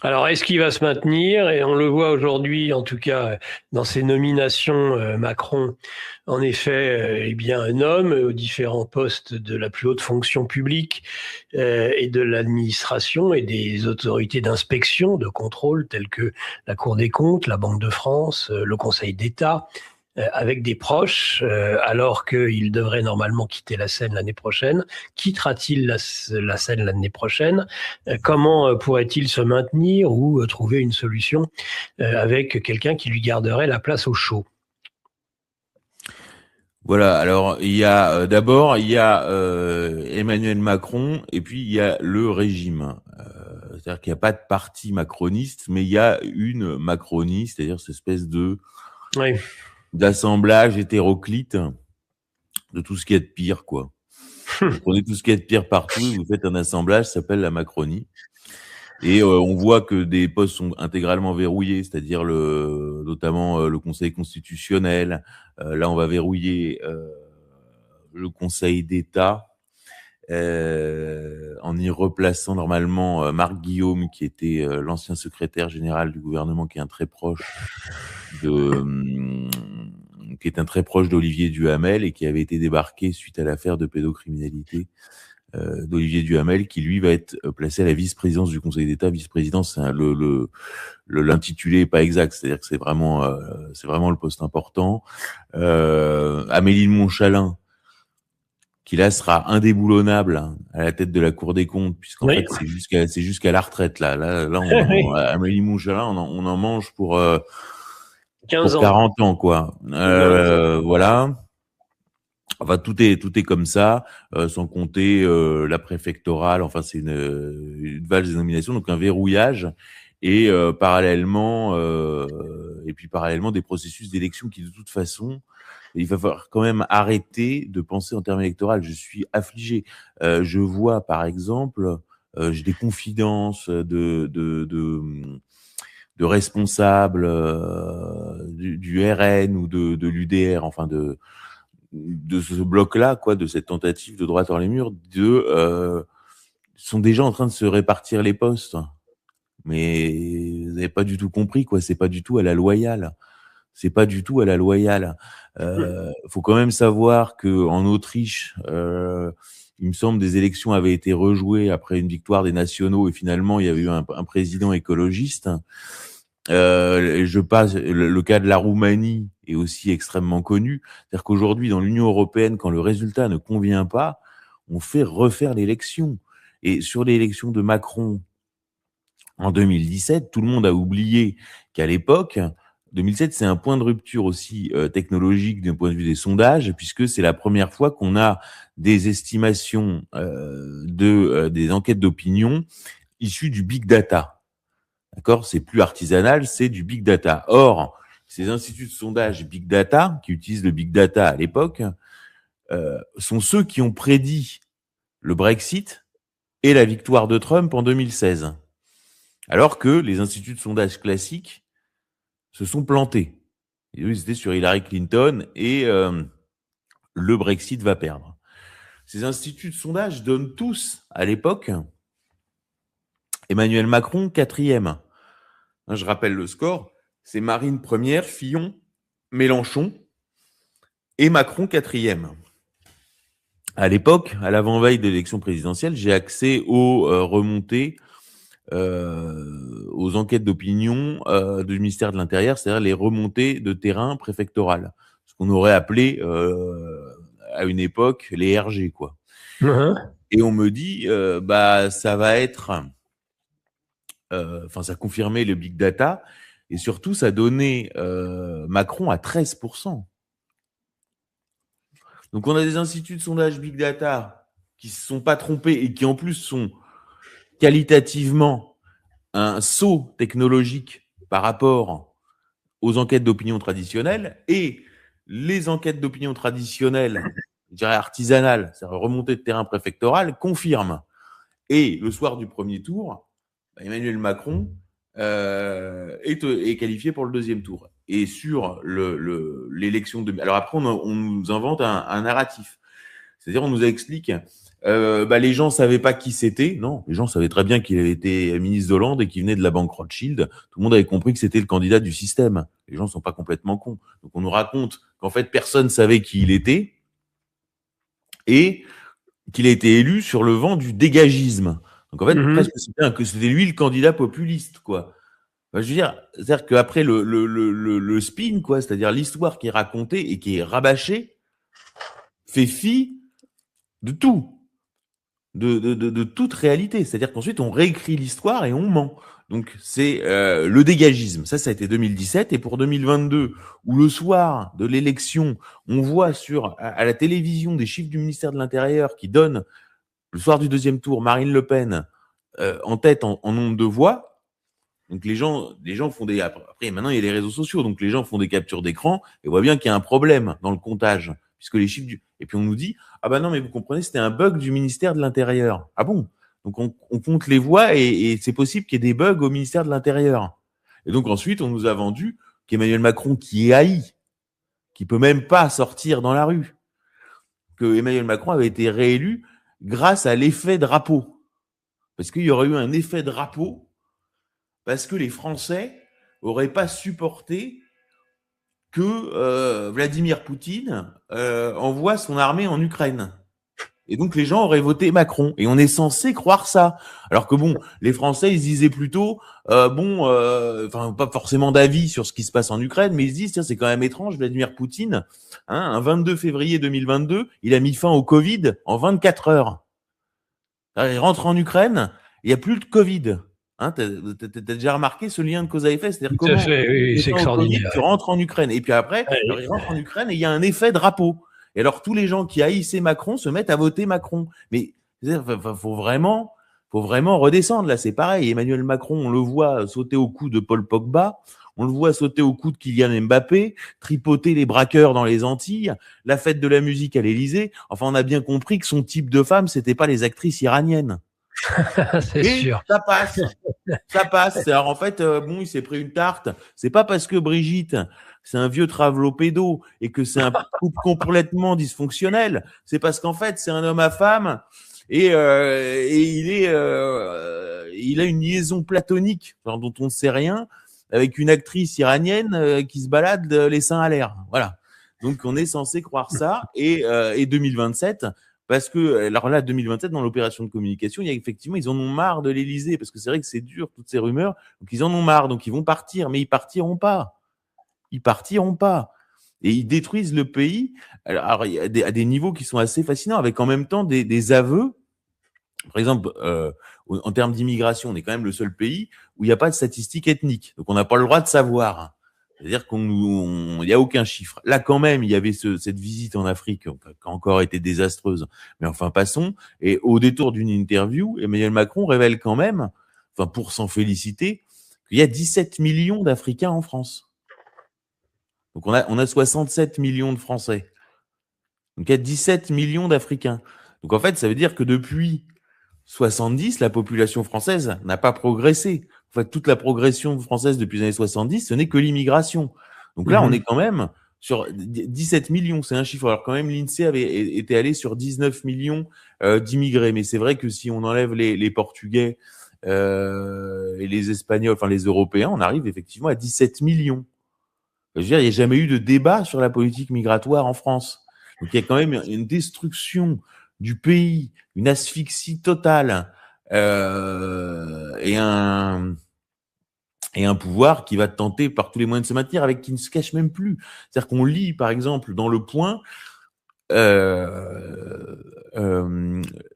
Alors, est-ce qu'il va se maintenir? Et on le voit aujourd'hui, en tout cas, dans ses nominations, Macron, en effet, eh bien, un homme aux différents postes de la plus haute fonction publique et de l'administration et des autorités d'inspection, de contrôle, telles que la Cour des comptes, la Banque de France, le Conseil d'État, avec des proches, alors qu'il devrait normalement quitter la scène l'année prochaine. Quittera-t-il la scène l'année prochaine? Comment pourrait-il se maintenir ou trouver une solution avec quelqu'un qui lui garderait la place au chaud? Voilà, alors il y a d'abord il y a Emmanuel Macron et puis il y a le régime. C'est-à-dire qu'il n'y a pas de parti macroniste, mais il y a une Macronie, c'est-à-dire cette espèce de Oui. d'assemblage hétéroclite de tout ce qu'il y a de pire, quoi. Vous prenez tout ce qu'il y a de pire partout et vous faites un assemblage, ça s'appelle la Macronie. Et on voit que des postes sont intégralement verrouillés, c'est-à-dire notamment le Conseil constitutionnel. Là, on va verrouiller le Conseil d'État en y replaçant normalement Marc Guillaume, qui était l'ancien secrétaire général du gouvernement, qui est un très proche qui est un très proche d'Olivier Duhamel et qui avait été débarqué suite à l'affaire de pédocriminalité d'Olivier Duhamel, qui lui va être placé à la vice-présidence du Conseil d'État. Vice-présidence, c'est l'intitulé est pas exact, c'est-à-dire que c'est vraiment le poste important. Amélie de Montchalin, qui là sera indéboulonnable à la tête de la Cour des comptes, puisqu'en Oui. fait c'est jusqu'à la retraite là. Oui. Amélie Montchalin, on en mange 15 pour ans. 40 ans quoi. Ouais. Voilà. Enfin, tout est comme ça, sans compter la préfectorale. Enfin, c'est une valse des nominations, donc un verrouillage et parallèlement des processus d'élection qui, de toute façon, il va falloir quand même arrêter de penser en termes électoraux. Je suis affligé. Je vois, par exemple, j'ai des confidences de responsables du RN ou de l'UDR, enfin de ce bloc-là, quoi, de cette tentative de droite hors les murs, sont déjà en train de se répartir les postes. Mais vous n'avez pas du tout compris, quoi. C'est pas du tout à la loyale. C'est pas du tout à la loyale. Faut quand même savoir que en Autriche, il me semble des élections avaient été rejouées après une victoire des nationaux et finalement il y avait eu un président écologiste. Je passe le cas de la Roumanie est aussi extrêmement connu. C'est-à-dire qu'aujourd'hui, dans l'Union européenne, quand le résultat ne convient pas, on fait refaire l'élection. Et sur l'élection de Macron en 2017, tout le monde a oublié qu'à l'époque, 2007, c'est un point de rupture aussi technologique d'un point de vue des sondages, puisque c'est la première fois qu'on a des estimations des enquêtes d'opinion issues du big data. D'accord? C'est plus artisanal, c'est du big data. Or, ces instituts de sondage big data, qui utilisent le big data à l'époque, sont ceux qui ont prédit le Brexit et la victoire de Trump en 2016. Alors que les instituts de sondage classiques se sont plantés. Et eux, ils étaient sur Hillary Clinton et le Brexit va perdre. Ces instituts de sondage donnent tous, à l'époque, Emmanuel Macron quatrième. Je rappelle le score, c'est Marine première, Fillon, Mélenchon et Macron quatrième. À l'époque, à l'avant-veille de l'élection présidentielle, j'ai accès aux remontées, aux enquêtes d'opinion du ministère de l'Intérieur, c'est-à-dire les remontées de terrain préfectoral, ce qu'on aurait appelé à une époque les RG, quoi. Uhum. Et on me dit, ça va être, ça confirmait le big data, et surtout ça donnait Macron à 13%. Donc on a des instituts de sondage big data qui se sont pas trompés et qui en plus sont qualitativement un saut technologique par rapport aux enquêtes d'opinion traditionnelles, et les enquêtes d'opinion traditionnelles, je dirais artisanales, c'est-à-dire remontées de terrain préfectoral, confirment. Et le soir du premier tour, Emmanuel Macron est qualifié pour le deuxième tour. Et sur l'élection de... Alors après, on nous invente un narratif. C'est-à-dire, on nous explique Les gens savaient pas qui c'était. Non, les gens savaient très bien qu'il avait été ministre d'Hollande et qu'il venait de la banque Rothschild. Tout le monde avait compris que c'était le candidat du système. Les gens sont pas complètement cons. Donc on nous raconte qu'en fait personne savait qui il était et qu'il a été élu sur le vent du dégagisme. Donc en fait, presque c'était lui le candidat populiste, quoi. Enfin, je veux dire, c'est-à-dire qu'après le spin, quoi, c'est-à-dire l'histoire qui est racontée et qui est rabâchée, fait fi de tout, de toute réalité. C'est-à-dire qu'ensuite on réécrit l'histoire et on ment. Donc c'est le dégagisme. Ça a été 2017 et pour 2022, où le soir de l'élection, on voit à la télévision des chiffres du ministère de l'Intérieur qui donnent le soir du deuxième tour Marine Le Pen en tête en nombre de voix. Donc les gens font des après maintenant il y a les réseaux sociaux, donc les gens font des captures d'écran et voient bien qu'il y a un problème dans le comptage puisque les chiffres et puis on nous dit ah bah non mais vous comprenez c'était un bug du ministère de l'Intérieur. Ah bon? Donc on compte les voix et c'est possible qu'il y ait des bugs au ministère de l'Intérieur. Et donc ensuite on nous a vendu qu'Emmanuel Macron qui est haï, qui peut même pas sortir dans la rue, que Emmanuel Macron avait été réélu grâce à l'effet drapeau. Parce qu'il y aurait eu un effet drapeau parce que les Français n'auraient pas supporté que Vladimir Poutine envoie son armée en Ukraine. Et donc les gens auraient voté Macron. Et on est censé croire ça. Alors que bon, les Français, ils se disaient plutôt, pas forcément d'avis sur ce qui se passe en Ukraine, mais ils se disent, tiens, c'est quand même étrange, Vladimir Poutine, un 22 février 2022, il a mis fin au Covid en 24 heures. Alors, il rentre en Ukraine, il n'y a plus de Covid. T'as déjà remarqué ce lien de cause à effet, c'est-à-dire comment oui, c'est extraordinaire. Tu rentres en Ukraine et puis après, alors il rentre en Ukraine et il y a un effet drapeau. Et alors tous les gens qui haïssaient Macron se mettent à voter Macron. Mais faut vraiment redescendre là. C'est pareil. Emmanuel Macron, on le voit sauter au cou de Paul Pogba, on le voit sauter au cou de Kylian Mbappé, tripoter les braqueurs dans les Antilles, la fête de la musique à l'Élysée. Enfin, on a bien compris que son type de femme, c'était pas les actrices iraniennes. C'est sûr. Ça passe. Alors en fait, il s'est pris une tarte. C'est pas parce que Brigitte, c'est un vieux travelopédo et que c'est un couple complètement dysfonctionnel. C'est parce qu'en fait, c'est un homme à femme et il a une liaison platonique dont on ne sait rien avec une actrice iranienne qui se balade les seins à l'air. Voilà. Donc on est censé croire ça et 2027. Parce que, alors là, 2027, dans l'opération de communication, il y a effectivement, ils en ont marre de l'Élysée, parce que c'est vrai que c'est dur, toutes ces rumeurs. Donc, ils en ont marre. Donc, ils vont partir, mais ils partiront pas. Et ils détruisent le pays. Alors il y a à des niveaux qui sont assez fascinants, avec en même temps des aveux. Par exemple, en termes d'immigration, on est quand même le seul pays où il n'y a pas de statistiques ethniques. Donc, on n'a pas le droit de savoir. C'est-à-dire il y a aucun chiffre. Là, quand même, il y avait cette visite en Afrique qui a encore été désastreuse. Mais enfin, passons. Et au détour d'une interview, Emmanuel Macron révèle quand même, pour s'en féliciter, qu'il y a 17 millions d'Africains en France. Donc, on a 67 millions de Français. Donc, il y a 17 millions d'Africains. Donc, en fait, ça veut dire que depuis 70, la population française n'a pas progressé. En fait, toute la progression française depuis les années 70, ce n'est que l'immigration. Donc là, on est quand même sur 17 millions, c'est un chiffre. Alors quand même, l'INSEE était allé sur 19 millions d'immigrés. Mais c'est vrai que si on enlève les Portugais et les Espagnols, enfin les Européens, on arrive effectivement à 17 millions. Je veux dire, il n'y a jamais eu de débat sur la politique migratoire en France. Donc il y a quand même une destruction du pays, une asphyxie totale et un pouvoir qui va tenter par tous les moyens de se maintenir, avec qui ne se cache même plus. C'est-à-dire qu'on lit, par exemple, dans Le Point,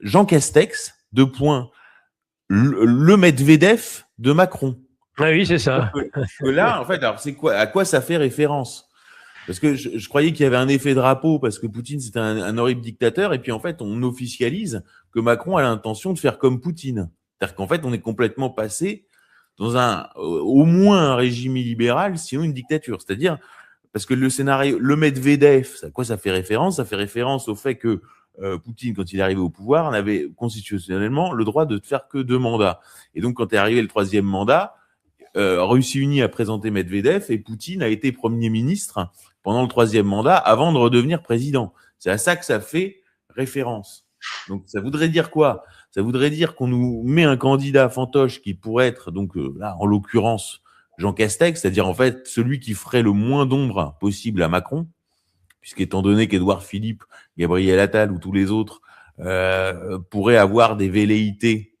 Jean Castex, le Medvedev de Macron. Ah oui, c'est ça. Que là, en fait, alors c'est quoi, à quoi ça fait référence? Parce que je croyais qu'il y avait un effet drapeau parce que Poutine c'était un horrible dictateur et puis en fait on officialise que Macron a l'intention de faire comme Poutine. C'est-à-dire qu'en fait on est complètement passé dans au moins un régime illibéral, sinon une dictature. C'est-à-dire parce que le scénario, le Medvedev, à quoi ça fait référence? Ça fait référence au fait que Poutine, quand il est arrivé au pouvoir, n'avait constitutionnellement le droit de faire que 2 mandats. Et donc quand est arrivé le 3e mandat, Russie unie a présenté Medvedev et Poutine a été Premier ministre pendant le 3e mandat avant de redevenir président. C'est à ça que ça fait référence. Donc, ça voudrait dire quoi? Ça voudrait dire qu'on nous met un candidat fantoche qui pourrait être, donc là, en l'occurrence, Jean Castex, c'est-à-dire en fait celui qui ferait le moins d'ombre possible à Macron, puisqu'étant donné qu'Édouard Philippe, Gabriel Attal ou tous les autres pourraient avoir des velléités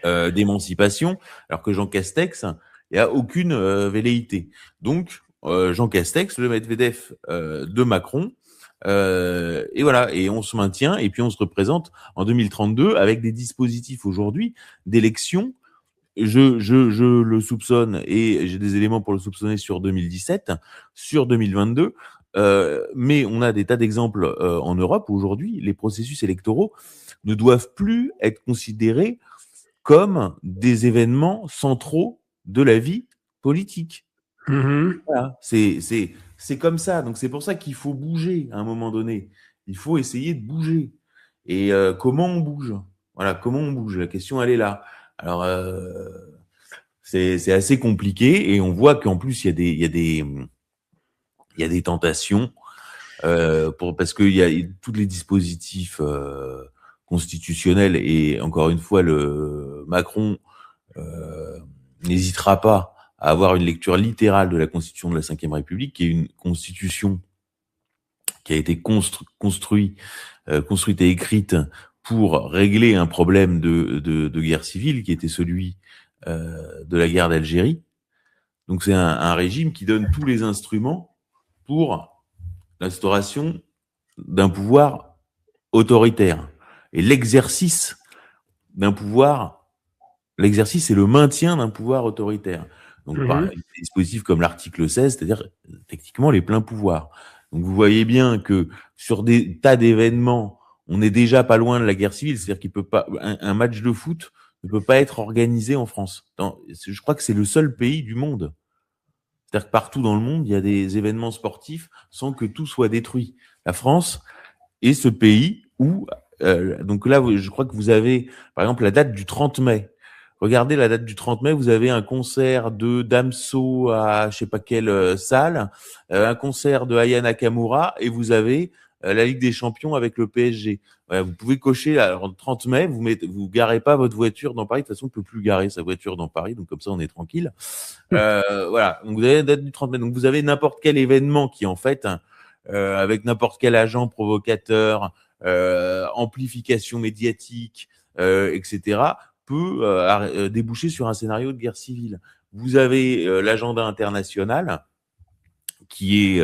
d'émancipation, alors que Jean Castex, il n'y a aucune velléité. Donc, Jean Castex, le Medvedev de Macron, et voilà, et on se maintient, et puis on se représente en 2032 avec des dispositifs aujourd'hui d'élection. Je le soupçonne, et j'ai des éléments pour le soupçonner sur 2017, sur 2022, mais on a des tas d'exemples en Europe où aujourd'hui, les processus électoraux ne doivent plus être considérés comme des événements centraux de la vie politique. Mhm. Voilà, c'est comme ça. Donc c'est pour ça qu'il faut bouger à un moment donné. Il faut essayer de bouger. Et comment on bouge? Voilà, comment on bouge? La question, elle est là. Alors, c'est assez compliqué, et on voit qu'en plus, il y a des tentations parce qu'il y a tous les dispositifs constitutionnels, et encore une fois, le Macron n'hésitera pas à avoir une lecture littérale de la Constitution de la Ve République, qui est une constitution qui a été construite et écrite pour régler un problème de guerre civile, qui était celui de la guerre d'Algérie. Donc c'est un régime qui donne tous les instruments pour l'instauration d'un pouvoir autoritaire. Et l'exercice et le maintien d'un pouvoir autoritaire. Donc, par Mhm. des dispositifs comme l'article 16, c'est-à-dire techniquement les pleins pouvoirs. Donc, vous voyez bien que sur des tas d'événements, on n'est déjà pas loin de la guerre civile. C'est-à-dire qu'il peut pas, un match de foot ne peut pas être organisé en France. Je crois que c'est le seul pays du monde. C'est-à-dire que partout dans le monde, il y a des événements sportifs sans que tout soit détruit. La France est ce pays où, donc là, je crois que vous avez, par exemple, la date du 30 mai. Regardez la date du 30 mai, vous avez un concert de Damso à je sais pas quelle salle, un concert de Aya Nakamura, et vous avez la Ligue des Champions avec le PSG. Voilà, vous pouvez cocher, alors, le 30 mai, vous garez pas votre voiture dans Paris. De toute façon, on peut plus garer sa voiture dans Paris, donc comme ça, on est tranquille. Voilà, donc vous avez la date du 30 mai. Donc vous avez n'importe quel événement qui, en fait, avec n'importe quel agent provocateur, amplification médiatique, etc., peut déboucher sur un scénario de guerre civile. Vous avez l'agenda international qui est,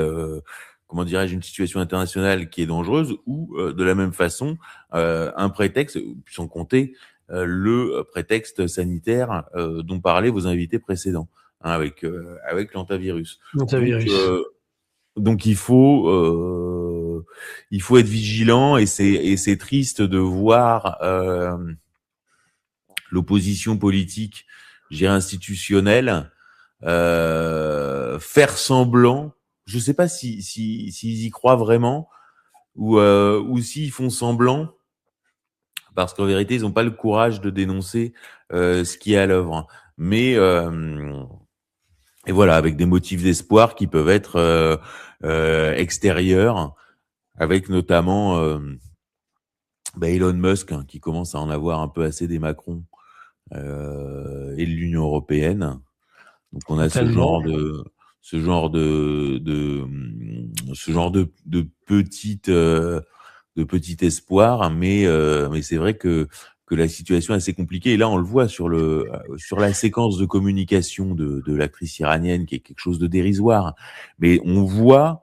comment dirais-je, une situation internationale qui est dangereuse, ou de la même façon, un prétexte, sans compter le prétexte sanitaire dont parlaient vos invités précédents, hein, avec l'antivirus. Donc, Antivirus. donc il faut être vigilant, et c'est triste de voir l'opposition politique, institutionnelle, faire semblant. Je sais pas s'ils y croient vraiment, ou s'ils font semblant, parce qu'en vérité, ils n'ont pas le courage de dénoncer ce qui est à l'œuvre. Mais et voilà, avec des motifs d'espoir qui peuvent être extérieurs, avec notamment Elon Musk, hein, qui commence à en avoir un peu assez des Macron et de l'Union européenne. Donc on a Totalement. ce genre de petit espoir, mais c'est vrai que la situation est assez compliquée. Et là, on le voit sur la séquence de communication de l'actrice iranienne, qui est quelque chose de dérisoire. Mais on voit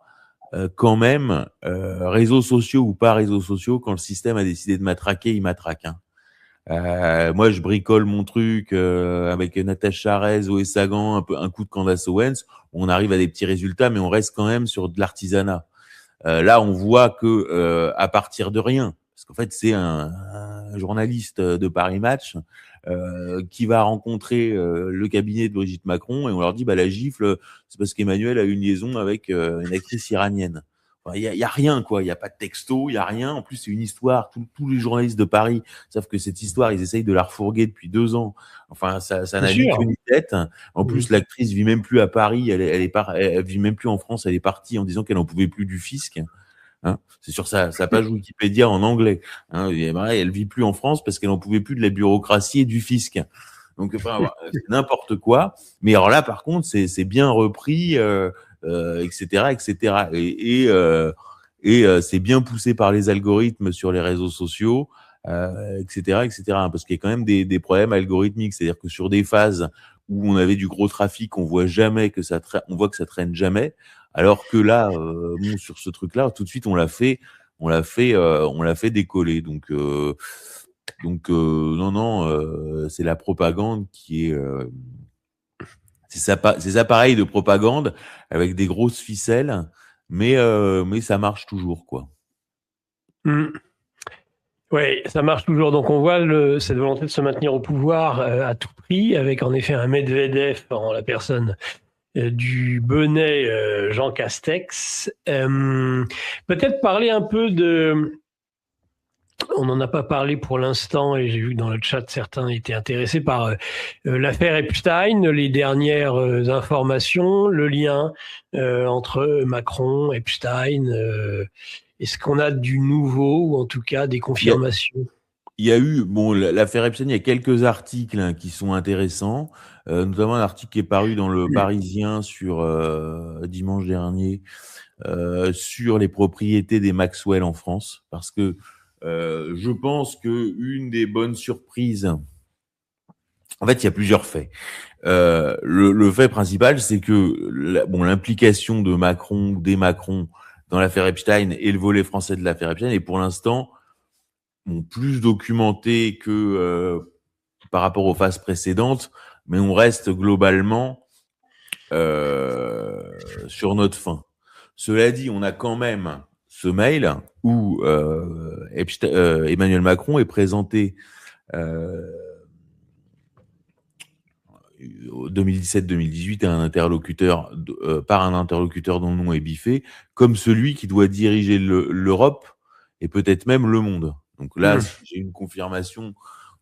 quand même, réseaux sociaux ou pas réseaux sociaux, quand le système a décidé de matraquer, il matraque, hein. Moi, je bricole mon truc avec Natacha Charez, Zoé Sagan, un coup de Candace Owens. On arrive à des petits résultats, mais on reste quand même sur de l'artisanat. Là, on voit que à partir de rien, parce qu'en fait, c'est un journaliste de Paris Match qui va rencontrer le cabinet de Brigitte Macron, et on leur dit, bah, la gifle, c'est parce qu'Emmanuel a eu une liaison avec une actrice iranienne. Enfin, y a rien, quoi. Il y a pas de texto, il y a rien. En plus, c'est une histoire. Tous les journalistes de Paris savent que cette histoire, ils essayent de la refourguer depuis 2 ans. Enfin, ça Bien n'a ni queue sûr. ni tête. En Mhm. plus, l'actrice vit même plus à Paris. Elle vit même plus en France. Elle est partie en disant qu'elle en pouvait plus du fisc. Hein, c'est sur sa page Wikipédia en anglais. Hein, et ben, elle vit plus en France parce qu'elle en pouvait plus de la bureaucratie et du fisc. Donc, enfin, voilà, c'est n'importe quoi. Mais alors là, par contre, c'est bien repris, etc., etc. C'est bien poussé par les algorithmes sur les réseaux sociaux, etc., etc. Parce qu'il y a quand même des problèmes algorithmiques. C'est-à-dire que sur des phases où on avait du gros trafic, on voit jamais que on voit que ça traîne jamais. Alors que là, bon, sur ce truc-là, tout de suite, on l'a fait décoller. Non, non, c'est la propagande qui est, ces appareils de propagande avec des grosses ficelles, mais ça marche toujours, quoi. Oui, ça marche toujours. Donc on voit cette volonté de se maintenir au pouvoir à tout prix, avec en effet un Medvedev en la personne du Benet Jean Castex. Peut-être parler un peu de... On n'en a pas parlé pour l'instant et j'ai vu que dans le chat certains étaient intéressés par l'affaire Epstein, les dernières informations, le lien entre Macron, Epstein. Est-ce qu'on a du nouveau ou en tout cas des confirmations? Il y a eu, bon, l'affaire Epstein, il y a quelques articles qui sont intéressants, notamment un article qui est paru dans le Parisien sur dimanche dernier sur les propriétés des Maxwell en France, parce que je pense que une des bonnes surprises, en fait, il y a plusieurs faits. Le fait principal, c'est que l'implication de Macron ou des Macron dans l'affaire Epstein et le volet français de l'affaire Epstein est pour l'instant plus documenté que par rapport aux phases précédentes, mais on reste globalement sur notre fin. Cela dit, on a quand même ce mail où Emmanuel Macron est présenté 2017-2018 à un interlocuteur par un interlocuteur dont le nom est biffé, comme celui qui doit diriger l'Europe et peut-être même le monde. Donc là, j'ai une confirmation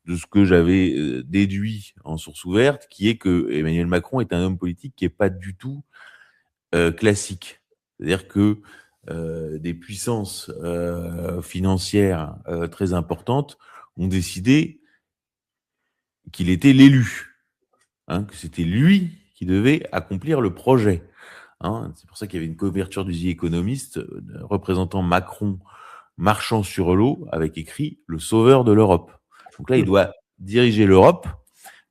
de ce que j'avais déduit en source ouverte, qui est que Emmanuel Macron est un homme politique qui est pas du tout classique. C'est-à-dire que des puissances financières très importantes ont décidé qu'il était l'élu, que c'était lui qui devait accomplir le projet. C'est pour ça qu'il y avait une couverture du The Economist représentant Macron marchant sur l'eau avec écrit « Le sauveur de l'Europe ». Donc là, il doit diriger l'Europe,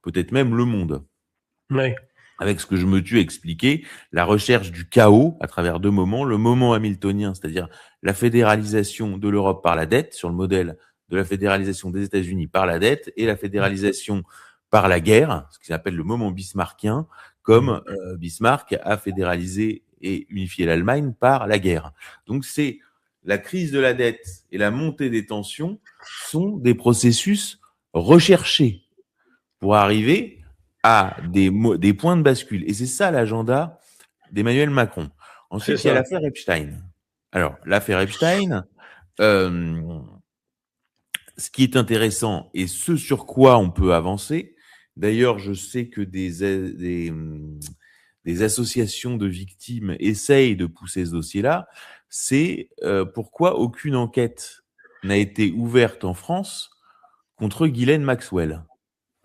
peut-être même le monde. Oui. Avec ce que je me tue à expliquer, la recherche du chaos à travers deux moments. Le moment hamiltonien, c'est-à-dire la fédéralisation de l'Europe par la dette, sur le modèle de la fédéralisation des États-Unis par la dette, et la fédéralisation par la guerre, ce qu'ils appellent le moment bismarckien, comme Bismarck a fédéralisé et unifié l'Allemagne par la guerre. Donc c'est la crise de la dette et la montée des tensions sont des processus recherchés pour arriver à des points de bascule. Et c'est ça l'agenda d'Emmanuel Macron. Ensuite, il y a l'affaire Epstein. Alors, l'affaire Epstein, ce qui est intéressant et ce sur quoi on peut avancer, d'ailleurs, je sais que des associations de victimes essayent de pousser ce dossier-là, c'est pourquoi aucune enquête n'a été ouverte en France contre Ghislaine Maxwell.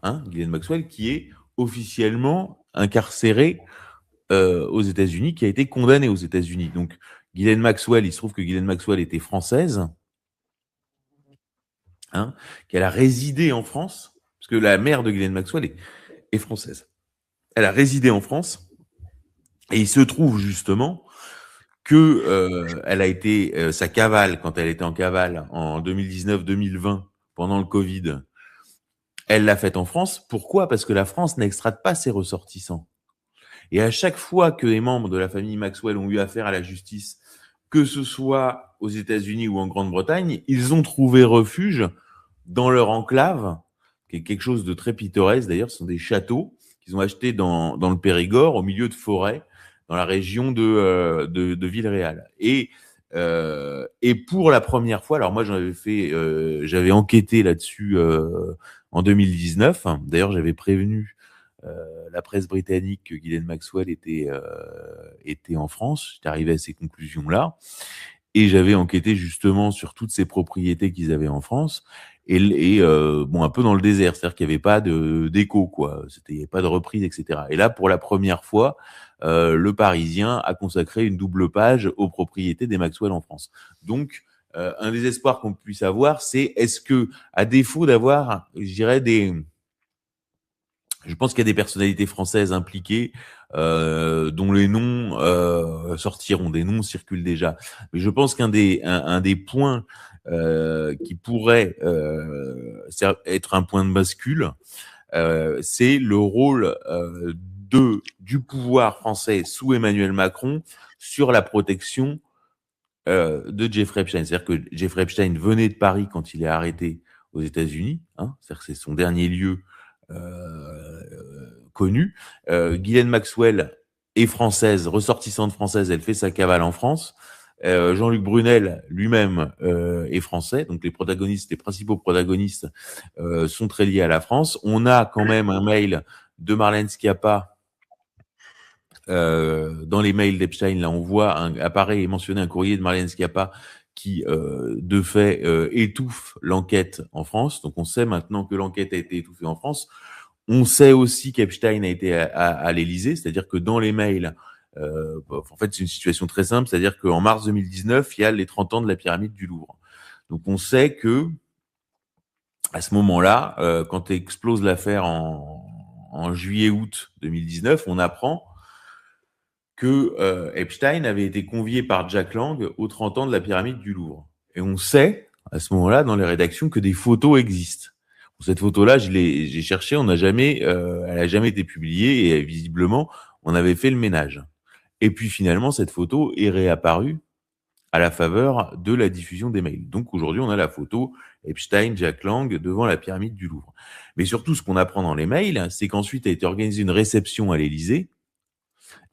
Ghislaine Maxwell qui est officiellement incarcérée aux États-Unis, qui a été condamnée aux États-Unis. Donc, Ghislaine Maxwell, il se trouve que Ghislaine Maxwell était française, qu'elle a résidé en France, parce que la mère de Ghislaine Maxwell est française. Elle a résidé en France, et il se trouve justement que elle a été sa cavale, quand elle était en cavale en 2019-2020, pendant le Covid, elle l'a faite en France. Pourquoi ? Parce que la France n'extrade pas ses ressortissants. Et à chaque fois que les membres de la famille Maxwell ont eu affaire à la justice, que ce soit aux États-Unis ou en Grande-Bretagne, ils ont trouvé refuge dans leur enclave, qui est quelque chose de très pittoresque. D'ailleurs, ce sont des châteaux qu'ils ont achetés dans le Périgord, au milieu de forêts, dans la région de Villeréal. Et pour la première fois, alors moi j'avais enquêté là-dessus en 2019. D'ailleurs, j'avais prévenu la presse britannique que Ghislaine Maxwell était en France. J'étais arrivé à ces conclusions-là. Et j'avais enquêté justement sur toutes ces propriétés qu'ils avaient en France bon, un peu dans le désert, c'est-à-dire qu'il n'y avait pas d'écho, quoi. Il n'y avait pas de reprise, etc. Et là, pour la première fois, le Parisien a consacré une double page aux propriétés des Maxwell en France. Donc, un des espoirs qu'on puisse avoir, c'est est-ce que, à défaut d'avoir, je dirais, je pense qu'il y a des personnalités françaises impliquées dont les noms sortiront, des noms circulent déjà. Mais je pense qu'un un des points qui pourrait être un point de bascule, c'est le rôle du pouvoir français sous Emmanuel Macron sur la protection de Jeffrey Epstein. C'est-à-dire que Jeffrey Epstein venait de Paris quand il est arrêté aux États-Unis. C'est-à-dire que c'est son dernier lieu connu. Ghislaine Maxwell est française, ressortissante française, elle fait sa cavale en France. Jean-Luc Brunel lui-même est français, donc les principaux protagonistes sont très liés à la France. On a quand même un mail de Marlène Schiappa. Dans les mails d'Epstein, là, on voit apparaît et mentionner un courrier de Marlène Schiappa qui, de fait, étouffe l'enquête en France. Donc, on sait maintenant que l'enquête a été étouffée en France. On sait aussi qu'Epstein a été à l'Élysée, c'est-à-dire que dans les mails, en fait, c'est une situation très simple, c'est-à-dire qu'en mars 2019, il y a les 30 ans de la pyramide du Louvre. Donc, on sait que à ce moment-là, quand explose l'affaire en juillet-août 2019, on apprend que Epstein avait été convié par Jack Lang aux 30 ans de la pyramide du Louvre. Et on sait, à ce moment-là, dans les rédactions, que des photos existent. Cette photo-là, j'ai cherché, elle a jamais été publiée et visiblement, on avait fait le ménage. Et puis finalement, cette photo est réapparue à la faveur de la diffusion des mails. Donc aujourd'hui, on a la photo Epstein, Jack Lang devant la pyramide du Louvre. Mais surtout, ce qu'on apprend dans les mails, c'est qu'ensuite a été organisée une réception à l'Élysée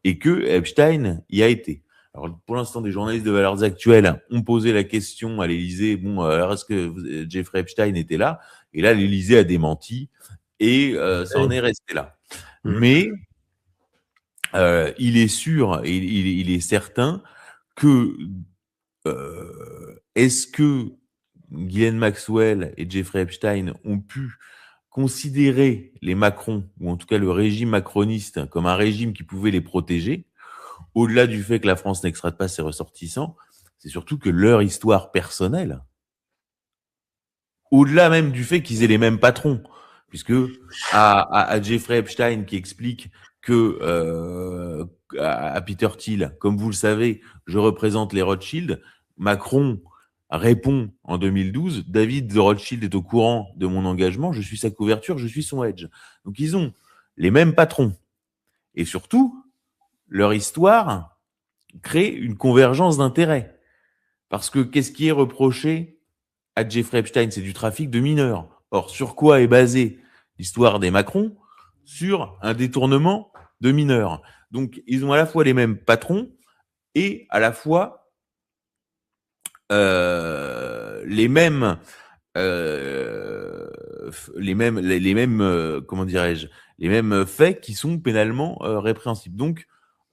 et que Epstein y a été. Alors, pour l'instant, des journalistes de Valeurs Actuelles ont posé la question à l'Élysée, bon, alors est-ce que Jeffrey Epstein était là? Et là, l'Élysée a démenti et ça en est resté là. Mais il est sûr et il est certain que est-ce que Ghislaine Maxwell et Jeffrey Epstein ont pu considérer les Macron, ou en tout cas le régime macroniste, comme un régime qui pouvait les protéger, au-delà du fait que la France n'extrade pas ses ressortissants, c'est surtout que leur histoire personnelle, au-delà même du fait qu'ils aient les mêmes patrons, puisque à Jeffrey Epstein qui explique que à Peter Thiel, comme vous le savez, je représente les Rothschild, Macron répond en 2012, David de Rothschild est au courant de mon engagement, je suis sa couverture, je suis son hedge. Donc ils ont les mêmes patrons. Et surtout, leur histoire crée une convergence d'intérêts. Parce que qu'est-ce qui est reproché à Jeffrey Epstein? C'est du trafic de mineurs. Or, sur quoi est basée l'histoire des Macron? Sur un détournement de mineurs. Donc, ils ont à la fois les mêmes patrons et à la fois les mêmes comment dirais-je, les mêmes faits qui sont pénalement répréhensibles. Donc,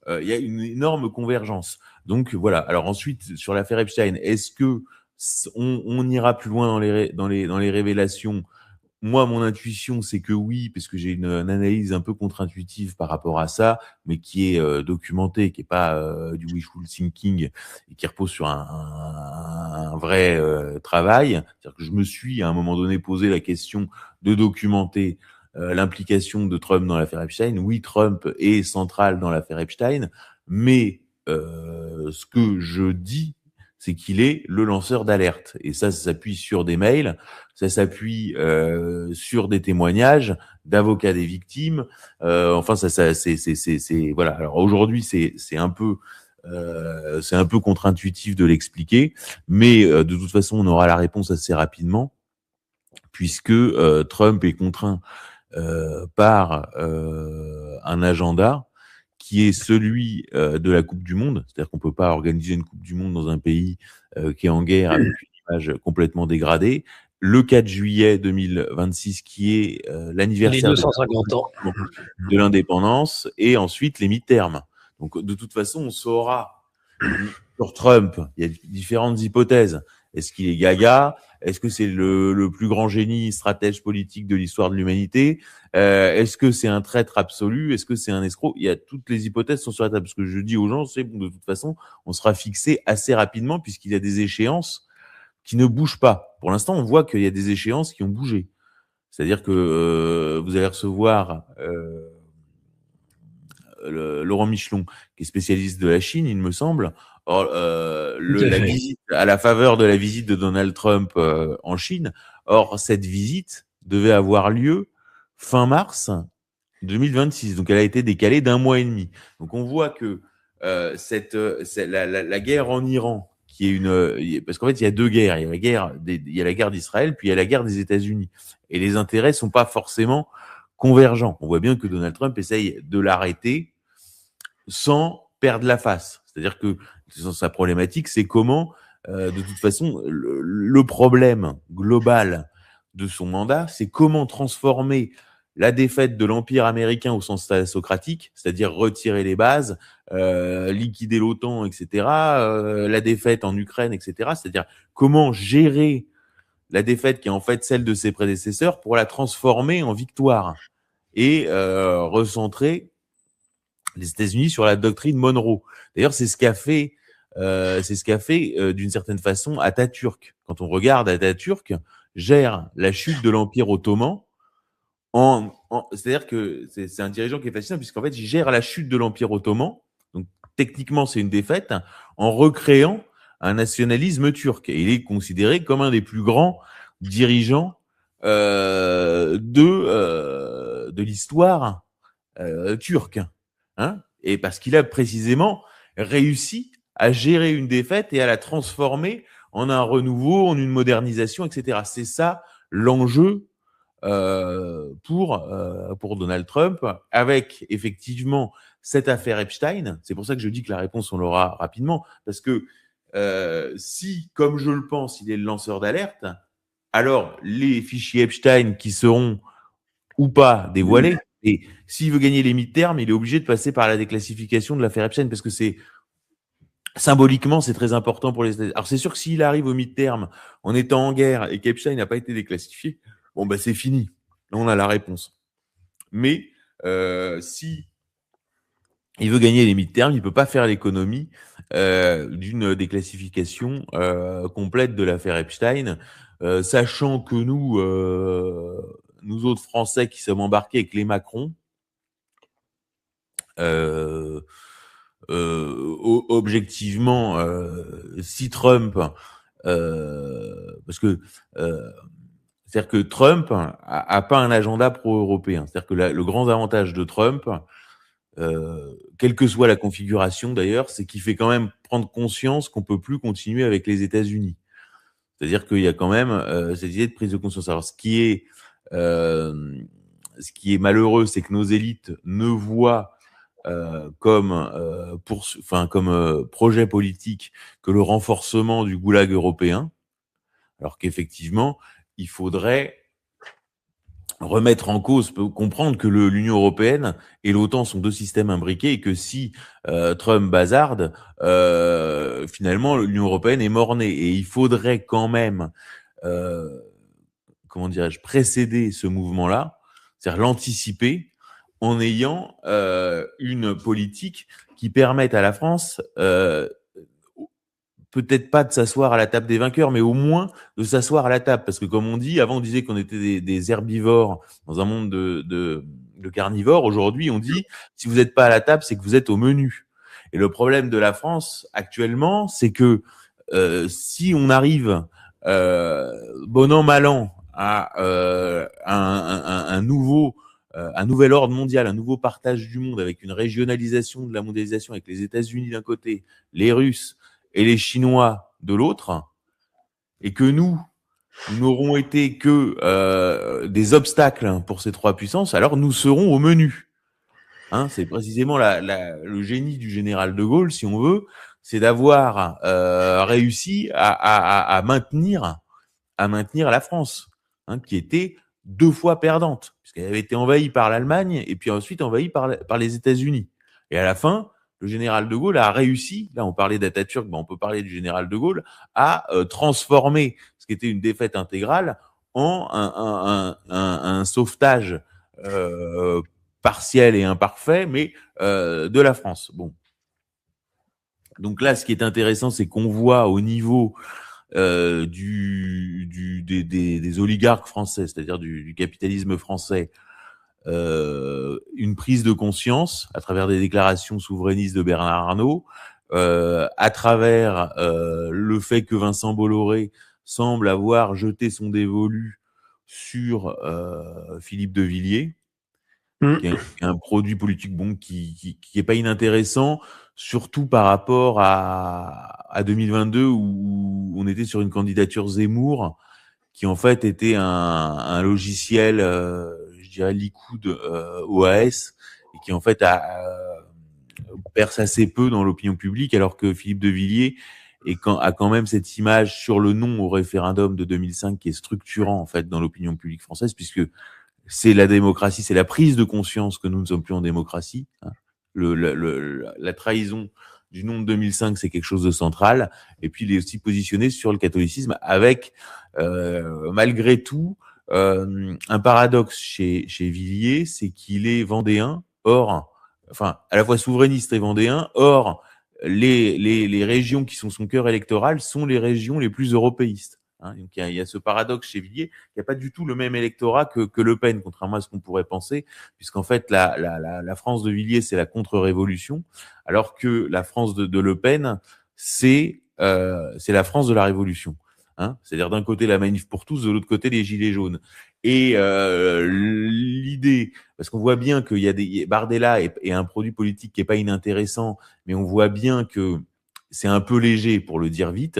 il y a une énorme convergence. Donc voilà. Alors ensuite, sur l'affaire Epstein, est-ce que on ira plus loin dans les révélations? Moi, mon intuition, c'est que oui, parce que j'ai une analyse un peu contre-intuitive par rapport à ça, mais qui est documentée, qui est pas du wishful thinking et qui repose sur un vrai travail. C'est-à-dire que je me suis à un moment donné posé la question de documenter l'implication de Trump dans l'affaire Epstein. Oui, Trump est central dans l'affaire Epstein, mais ce que je dis, c'est qu'il est le lanceur d'alerte. Et ça s'appuie sur des mails, ça s'appuie sur des témoignages d'avocats des victimes. Enfin, c'est voilà. Alors aujourd'hui, c'est un peu contre-intuitif de l'expliquer, mais de toute façon, on aura la réponse assez rapidement, puisque Trump est contraint par un agenda qui est celui de la Coupe du Monde. C'est-à-dire qu'on peut pas organiser une Coupe du Monde dans un pays qui est en guerre avec une image complètement dégradée. Le 4 juillet 2026, qui est l'anniversaire les 250 ans de l'indépendance, et ensuite les mi-termes. Donc, de toute façon, on saura Sur Trump, il y a différentes hypothèses. Est-ce qu'il est gaga? Est-ce que c'est le plus grand génie stratège politique de l'histoire de l'humanité? Est-ce que c'est un traître absolu? Est-ce que c'est un escroc? Il y a toutes les hypothèses sont sur la table. Ce que je dis aux gens, c'est bon, de toute façon, on sera fixé assez rapidement puisqu'il y a des échéances qui ne bougent pas. Pour l'instant, on voit qu'il y a des échéances qui ont bougé. C'est-à-dire que vous allez recevoir Laurent Michelon, qui est spécialiste de la Chine, il me semble. Or, la visite, à la faveur de la visite de Donald Trump en Chine. Or, cette visite devait avoir lieu fin mars 2026. Donc, elle a été décalée d'1 mois et demi. Donc, on voit que la guerre en Iran, qui est parce qu'en fait, il y a deux guerres. Il y a la guerre d'Israël, puis il y a la guerre des États-Unis. Et les intérêts sont pas forcément convergents. On voit bien que Donald Trump essaye de l'arrêter sans perdre la face. C'est-à-dire que sa problématique, c'est comment, de toute façon, le problème global de son mandat, c'est comment transformer la défaite de l'Empire américain au sens socratique, c'est-à-dire retirer les bases, liquider l'OTAN, etc., la défaite en Ukraine, etc., c'est-à-dire comment gérer la défaite qui est en fait celle de ses prédécesseurs pour la transformer en victoire et recentrer les États-Unis sur la doctrine Monroe. D'ailleurs, c'est ce qu'a fait, d'une certaine façon Atatürk. Quand on regarde, Atatürk gère la chute de l'Empire ottoman c'est-à-dire que c'est un dirigeant qui est fascinant puisqu'en fait, il gère la chute de l'Empire ottoman. Donc, techniquement, c'est une défaite en recréant un nationalisme turc. Et il est considéré comme un des plus grands dirigeants de l'histoire turque. Hein, et parce qu'il a précisément réussi à gérer une défaite et à la transformer en un renouveau, en une modernisation, etc. C'est ça l'enjeu pour Donald Trump, avec effectivement cette affaire Epstein. C'est pour ça que je dis que la réponse, on l'aura rapidement, parce que si, comme je le pense, il est le lanceur d'alerte, alors les fichiers Epstein qui seront ou pas dévoilés, et s'il veut gagner les mi-termes, il est obligé de passer par la déclassification de l'affaire Epstein, parce que c'est symboliquement, c'est très important pour les États-Unis. Alors c'est sûr que s'il arrive au mi-terme en étant en guerre et qu'Epstein n'a pas été déclassifié, bon ben c'est fini. Là, on a la réponse. Mais si il veut gagner les mi-termes, il peut pas faire l'économie d'une déclassification complète de l'affaire Epstein, sachant que nous autres Français qui sommes embarqués avec les Macron, objectivement, si Trump, parce que c'est-à-dire que Trump a pas un agenda pro-européen. C'est-à-dire que le grand avantage de Trump, quelle que soit la configuration d'ailleurs, c'est qu'il fait quand même prendre conscience qu'on peut plus continuer avec les États-Unis. C'est-à-dire qu'il y a quand même cette idée de prise de conscience. Alors, ce qui est malheureux, c'est que nos élites ne voient comme projet politique que le renforcement du goulag européen, alors qu'effectivement, il faudrait remettre en cause, comprendre que l'Union européenne et l'OTAN sont deux systèmes imbriqués et que si Trump bazarde, finalement l'Union européenne est mort-née. Et il faudrait quand même, comment dirais-je, précéder ce mouvement-là, c'est-à-dire l'anticiper en ayant une politique qui permette à la France peut-être pas de s'asseoir à la table des vainqueurs, mais au moins de s'asseoir à la table. Parce que comme on dit, avant on disait qu'on était des herbivores dans un monde de carnivores. Aujourd'hui, on dit, si vous n'êtes pas à la table, c'est que vous êtes au menu. Et le problème de la France actuellement, c'est que si on arrive, bon an, mal an, à un nouvel ordre mondial, un nouveau partage du monde avec une régionalisation de la mondialisation avec les États-Unis d'un côté, les Russes et les Chinois de l'autre, et que nous n'aurons été que des obstacles pour ces trois puissances, alors nous serons au menu. Hein, c'est précisément le génie du général de Gaulle, si on veut, c'est d'avoir réussi à maintenir la France, hein, qui était 2 fois perdante, puisqu'elle avait été envahie par l'Allemagne et puis ensuite envahie par les États-Unis. Et à la fin, le général de Gaulle a réussi, là on parlait d'Atatürk, on peut parler du général de Gaulle, à transformer ce qui était une défaite intégrale en un sauvetage partiel et imparfait, mais de la France. Bon. Donc là, ce qui est intéressant, c'est qu'on voit au niveau des oligarques français, c'est-à-dire du capitalisme français, une prise de conscience à travers des déclarations souverainistes de Bernard Arnault, à travers le fait que Vincent Bolloré semble avoir jeté son dévolu sur Philippe de Villiers, qui est un produit politique qui est pas inintéressant, surtout par rapport à 2022 où on était sur une candidature Zemmour qui en fait était un logiciel, je dirais Likoud OAS, et qui en fait perce assez peu dans l'opinion publique, alors que Philippe de Villiers a quand même cette image sur le non au référendum de 2005 qui est structurant en fait dans l'opinion publique française, puisque c'est la démocratie, c'est la prise de conscience que nous ne sommes plus en démocratie. Hein. La trahison du nom de 2005, c'est quelque chose de central. Et puis, il est aussi positionné sur le catholicisme avec, malgré tout, un paradoxe chez Villiers, c'est qu'il est vendéen, à la fois souverainiste et vendéen, les régions qui sont son cœur électoral sont les régions les plus européistes. Hein, donc il y a ce paradoxe chez Villiers, il n'y a pas du tout le même électorat que Le Pen, contrairement à ce qu'on pourrait penser, puisqu'en fait la France de Villiers c'est la contre-révolution, alors que la France de Le Pen c'est la France de la révolution. Hein, c'est-à-dire d'un côté la manif pour tous, de l'autre côté les gilets jaunes. Et l'idée, parce qu'on voit bien qu'il y a Bardella est un produit politique qui est pas inintéressant, mais on voit bien que c'est un peu léger pour le dire vite.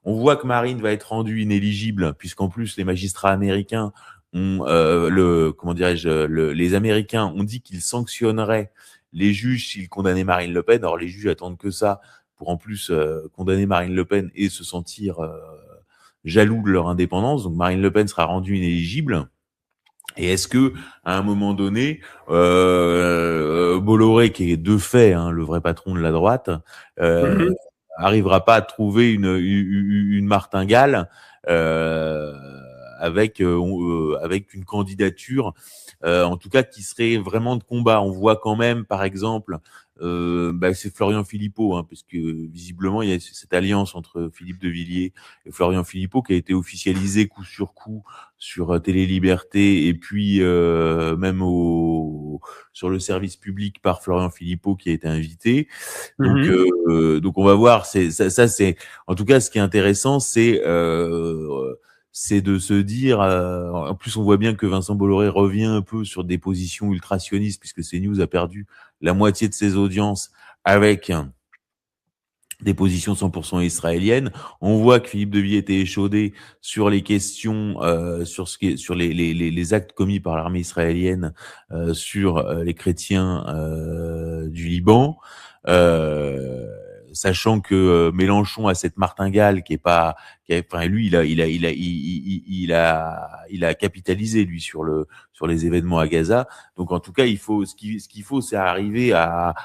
On voit que Marine va être rendue inéligible, puisqu'en plus les magistrats américains ont les Américains ont dit qu'ils sanctionneraient les juges s'ils condamnaient Marine Le Pen. Or les juges attendent que ça pour en plus condamner Marine Le Pen et se sentir jaloux de leur indépendance. Donc Marine Le Pen sera rendue inéligible. Et est-ce que, à un moment donné, Bolloré, qui est de fait le vrai patron de la droite, arrivera pas à trouver une martingale avec une candidature, en tout cas qui serait vraiment de combat. On voit quand même, par exemple, c'est Florian Philippot, puisque visiblement il y a cette alliance entre Philippe de Villiers et Florian Philippot qui a été officialisée coup sur coup sur Télé Liberté et puis même sur le service public par Florian Philippot qui a été invité. Donc on va voir. C'est en tout cas ce qui est intéressant, c'est de se dire. En plus, on voit bien que Vincent Bolloré revient un peu sur des positions ultra-sionistes puisque CNews a perdu la moitié de ses audiences avec des positions 100% israéliennes. On voit que Philippe de Villiers était échaudé sur les questions, sur les actes commis par l'armée israélienne sur les chrétiens du Liban, sachant que Mélenchon a cette martingale lui il a capitalisé lui sur les événements à Gaza. Donc en tout cas, ce qu'il faut, c'est arriver à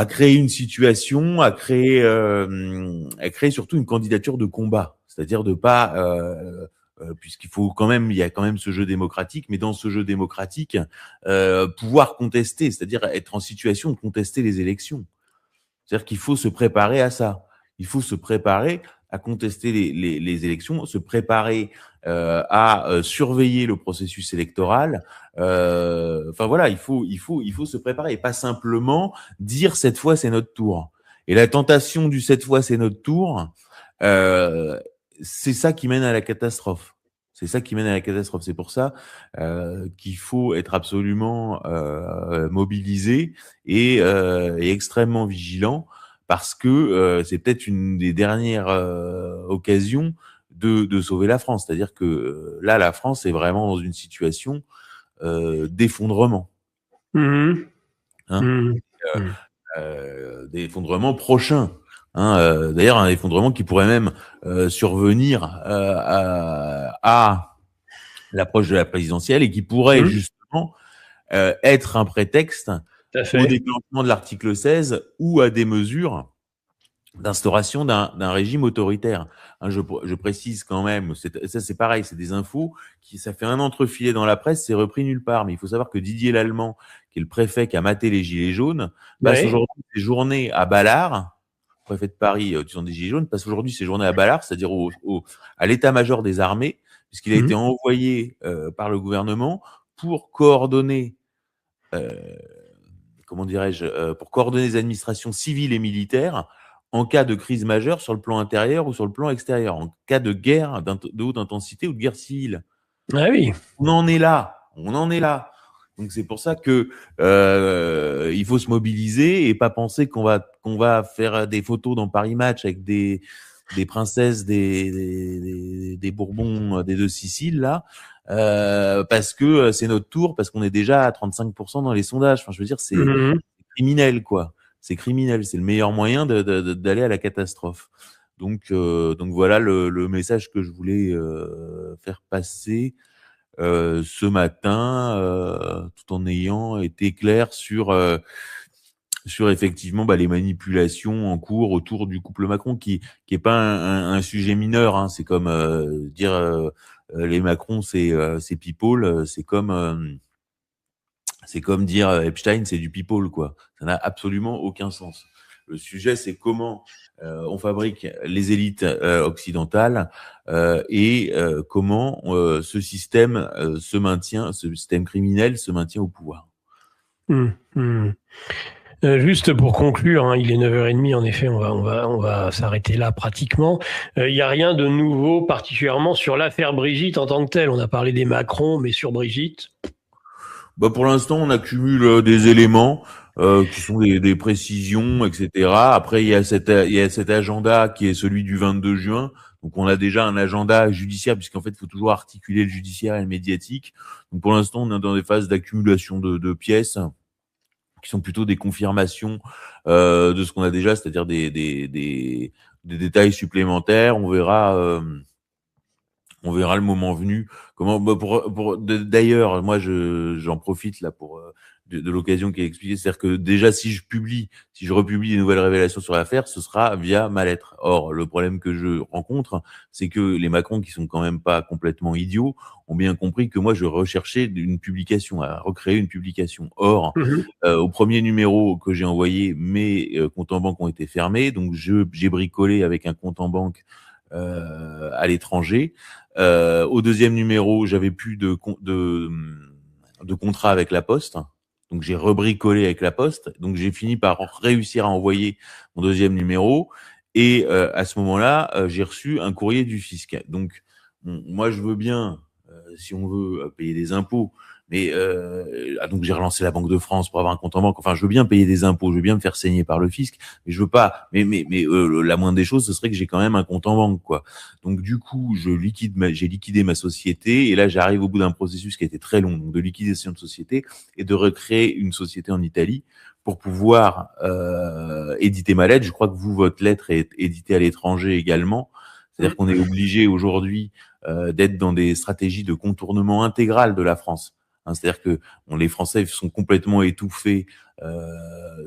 créer une situation, à créer surtout une candidature de combat, c'est-à-dire de pas, puisqu'il faut il y a quand même ce jeu démocratique, mais dans ce jeu démocratique, pouvoir contester, c'est-à-dire être en situation de contester les élections. C'est-à-dire qu'il faut se préparer à ça. Il faut se préparer à contester les élections, se préparer à surveiller le processus électoral. Voilà, il faut se préparer et pas simplement dire cette fois c'est notre tour. Et la tentation du cette fois c'est notre tour, c'est ça qui mène à la catastrophe. C'est ça qui mène à la catastrophe. C'est pour ça qu'il faut être absolument mobilisé et extrêmement vigilant, parce que c'est peut-être une des dernières occasions de sauver la France. C'est-à-dire que là, la France est vraiment dans une situation d'effondrement. D'effondrement prochain. D'ailleurs, un effondrement qui pourrait même survenir à l'approche de la présidentielle et qui pourrait justement être un prétexte à au fait. déclenchement de l'article 16 ou à des mesures d'instauration d'un régime autoritaire. Hein, je précise quand même, ça c'est pareil, c'est des infos qui, ça fait un entrefilet dans la presse, c'est repris nulle part. Mais il faut savoir que Didier Lallemand, qui est le préfet qui a maté les Gilets jaunes, passe Ouais. aujourd'hui ses journées à Ballard, préfet de Paris, tu sens des Gilets jaunes, passe aujourd'hui ses journées à Ballard, c'est-à-dire à l'état-major des armées, puisqu'il a été Mhm. envoyé par le gouvernement pour coordonner euh, comment dirais-je, pour coordonner les administrations civiles et militaires en cas de crise majeure sur le plan intérieur ou sur le plan extérieur, en cas de guerre de haute intensité ou de guerre civile. Ah oui. On en est là, on en est là. Donc c'est pour ça que il faut se mobiliser et pas penser qu'on va faire des photos dans Paris Match avec des princesses des Bourbons des deux Siciles là, parce que c'est notre tour, parce qu'on est déjà à 35% dans les sondages. Enfin, je veux dire, c'est Mhm. criminel quoi. C'est criminel, c'est le meilleur moyen d'aller à la catastrophe. Donc voilà le message que je voulais faire passer ce matin, tout en ayant été clair sur effectivement les manipulations en cours autour du couple Macron, qui est pas un sujet mineur. Hein. C'est comme dire les Macron c'est people, c'est comme dire Epstein c'est du people quoi. Ça n'a absolument aucun sens. Le sujet c'est comment on fabrique les élites occidentales et comment ce système se maintient, ce système criminel se maintient au pouvoir. Mhm. Mhm. Juste pour conclure, hein, il est 9h30, en effet, on va s'arrêter là pratiquement. Il n'y a rien de nouveau, particulièrement sur l'affaire Brigitte en tant que telle. On a parlé des Macron, mais sur Brigitte. Pour l'instant, on accumule des éléments qui sont des précisions, etc. Après, il y a cet agenda qui est celui du 22 juin. Donc, on a déjà un agenda judiciaire, puisqu'en fait, il faut toujours articuler le judiciaire et le médiatique. Donc, pour l'instant, on est dans des phases d'accumulation de pièces qui sont plutôt des confirmations de ce qu'on a déjà, c'est-à-dire des détails supplémentaires. On verra le moment venu. Comment d'ailleurs, moi j'en profite là pour de l'occasion qui est expliquée, c'est-à-dire que déjà si je republie des nouvelles révélations sur l'affaire, ce sera via ma lettre. Or, le problème que je rencontre, c'est que les Macron, qui sont quand même pas complètement idiots, ont bien compris que moi je recherchais une publication, à recréer une publication. Or, Mhm. au premier numéro que j'ai envoyé, mes comptes en banque ont été fermés, donc j'ai bricolé avec un compte en banque à l'étranger. Au deuxième numéro, j'avais plus de contrat avec la Poste. Donc j'ai rebricolé avec la Poste. Donc j'ai fini par réussir à envoyer mon deuxième numéro. Et à ce moment-là, j'ai reçu un courrier du fisc. Donc moi je veux bien, si on veut, payer des impôts. Mais donc j'ai relancé la Banque de France pour avoir un compte en banque. Enfin, je veux bien payer des impôts, je veux bien me faire saigner par le fisc, mais je veux pas. Mais la moindre des choses, ce serait que j'ai quand même un compte en banque, quoi. Donc du coup, j'ai liquidé ma société et là j'arrive au bout d'un processus qui a été très long, donc de liquidation de société et de recréer une société en Italie pour pouvoir éditer ma lettre. Je crois que votre lettre est éditée à l'étranger également. C'est-à-dire qu'on est obligé aujourd'hui d'être dans des stratégies de contournement intégral de la France. Hein, c'est-à-dire que les Français sont complètement étouffés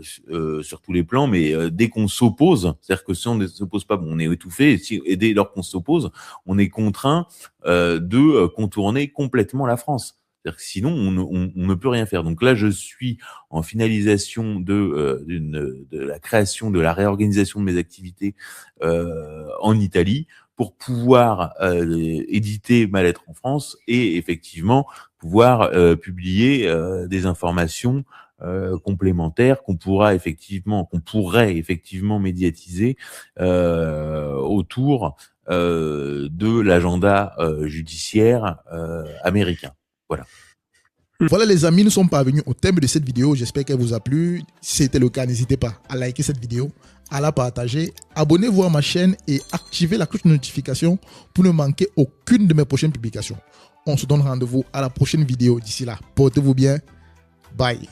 sur tous les plans, mais dès qu'on s'oppose, c'est-à-dire que si on ne s'oppose pas, on est étouffé, et dès lors qu'on s'oppose, on est contraint de contourner complètement la France. C'est-à-dire que sinon, on ne peut rien faire. Donc là, je suis en finalisation de la création, de la réorganisation de mes activités en Italie pour pouvoir éditer ma lettre en France et effectivement pouvoir publier des informations complémentaires qu'on pourrait effectivement médiatiser autour de l'agenda judiciaire américain. Voilà. Voilà les amis, nous sommes parvenus au thème de cette vidéo. J'espère qu'elle vous a plu. Si c'était le cas, n'hésitez pas à liker cette vidéo, à la partager, abonnez-vous à ma chaîne et activez la cloche de notification pour ne manquer aucune de mes prochaines publications. On se donne rendez-vous à la prochaine vidéo. D'ici là, portez-vous bien. Bye.